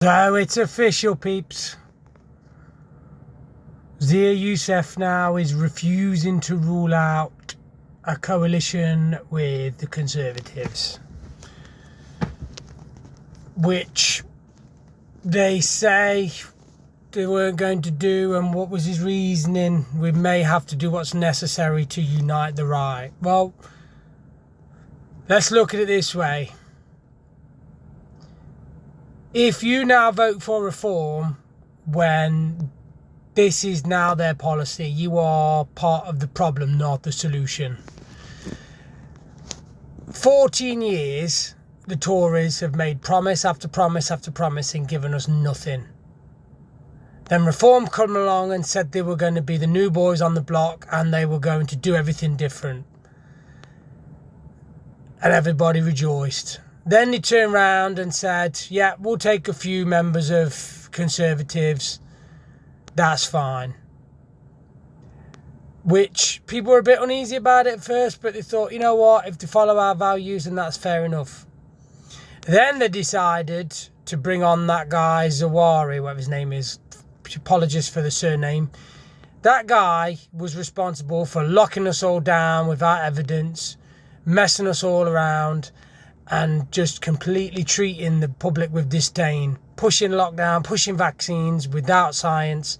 So it's official, peeps. Yusuf now is refusing to rule out a coalition with the Conservatives, which they say they weren't going to do. And what was his reasoning? We may have to do what's necessary to unite the right. Well, let's look at it this way. If you now vote for reform when this is now their policy, you are part of the problem, not the solution. 14 years, the Tories have made promise after promise after promise and given us nothing. Then reform come along and said they were going to be the new boys on the block and they were going to do everything different. And everybody rejoiced. Then they turned around and said, yeah, we'll take a few members of Conservatives. That's fine. Which people were a bit uneasy about it at first, but they thought, you know what, if they follow our values, then that's fair enough. Then they decided to bring on that guy, Zawari, whatever his name is. Apologies for the surname. That guy was responsible for locking us all down without evidence, messing us all around, and just completely treating the public with disdain, pushing lockdown, pushing vaccines without science.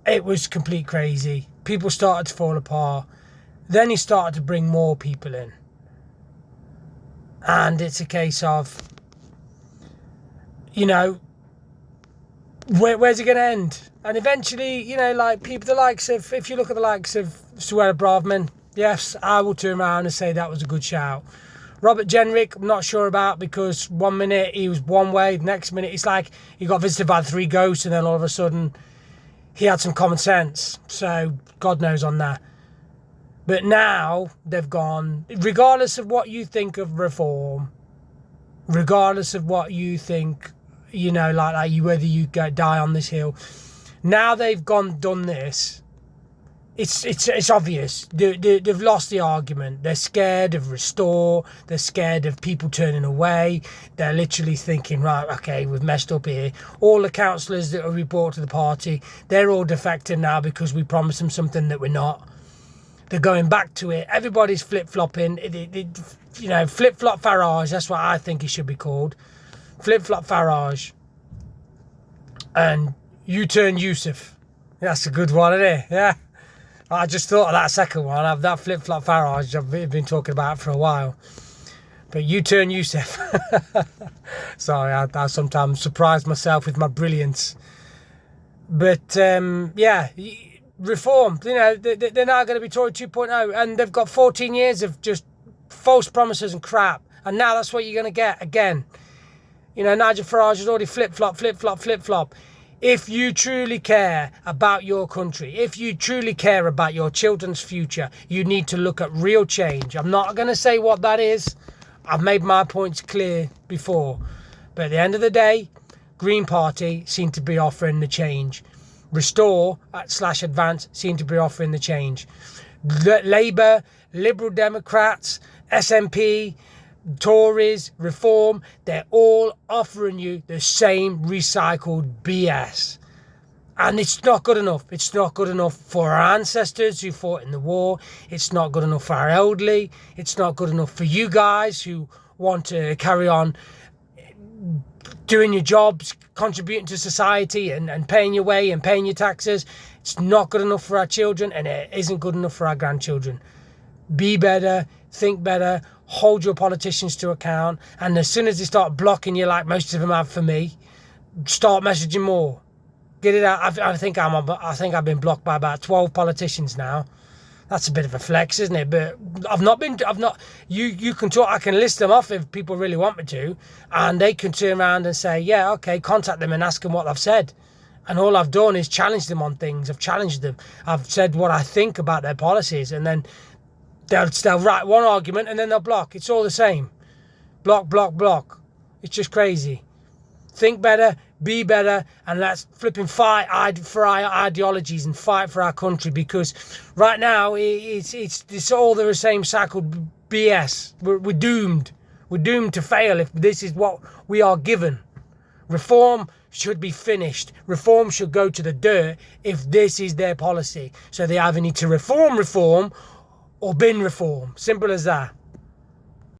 It was complete crazy. People started to fall apart. Then he started to bring more people in. And it's a case of, you know, where's it going to end? And eventually, you know, like people, the likes of, if you look at the likes of Suella Braverman, yes, I will turn around and say that was a good shout. Robert Jenrick, I'm not sure about, because 1 minute he was one way, the next minute it's like he got visited by 3 ghosts, and then all of a sudden he had some common sense. So God knows on that. But now they've gone, regardless of what you think of reform, regardless of what you think, you know, like you, whether you die on this hill, now they've done this. It's obvious. They've lost the argument. They're scared of restore. They're scared of people turning away. They're literally thinking, right, okay, we've messed up here. All the councillors that are reported to the party, they're all defecting now because we promised them something that we're not. They're going back to it. Everybody's flip-flopping. You know, flip-flop farage. That's what I think it should be called. Flip-flop farage. And U-turn Yusuf. That's a good one, isn't it? Yeah. I just thought of that second one. I've that flip-flop farage I've been talking about for a while. But U-turn Yusuf. Sorry, I sometimes surprise myself with my brilliance. But, yeah, reform. You know, they're now going to be Tory 2.0. And they've got 14 years of just false promises and crap. And now that's what you're going to get again. You know, Nigel Farage has already flip-flop, flip-flop, flip-flop. If you truly care about your country, if you truly care about your children's future, you need to look at real change. I'm not going to say what that is. I've made my points clear before. But at the end of the day, Green Party seem to be offering the change. Restore / Advance seem to be offering the change. Labour, Liberal Democrats, SNP, Tories, Reform, they're all offering you the same recycled BS. And it's not good enough. It's not good enough for our ancestors who fought in the war. It's not good enough for our elderly. It's not good enough for you guys who want to carry on doing your jobs, contributing to society and paying your way and paying your taxes. It's not good enough for our children, and it isn't good enough for our grandchildren. Be better, think better, hold your politicians to account, and as soon as they start blocking you like most of them have for me, start messaging more. Get it out. I think I've been blocked by about 12 politicians now. That's a bit of a flex, isn't it? But you can talk, I can list them off if people really want me to, and they can turn around and say, yeah, okay, contact them and ask them what I've said. And all I've done is challenge them on things. I've challenged them. I've said what I think about their policies, and then they'll write one argument and then they'll block. It's all the same. Block, block, block. It's just crazy. Think better, be better, and let's flipping fight for our ideologies and fight for our country, because right now it's all the same cycled BS. We're doomed. We're doomed to fail if this is what we are given. Reform, should be finished. Reform should go to the dirt if this is their policy. So they either need to reform or bin reform. Simple as that.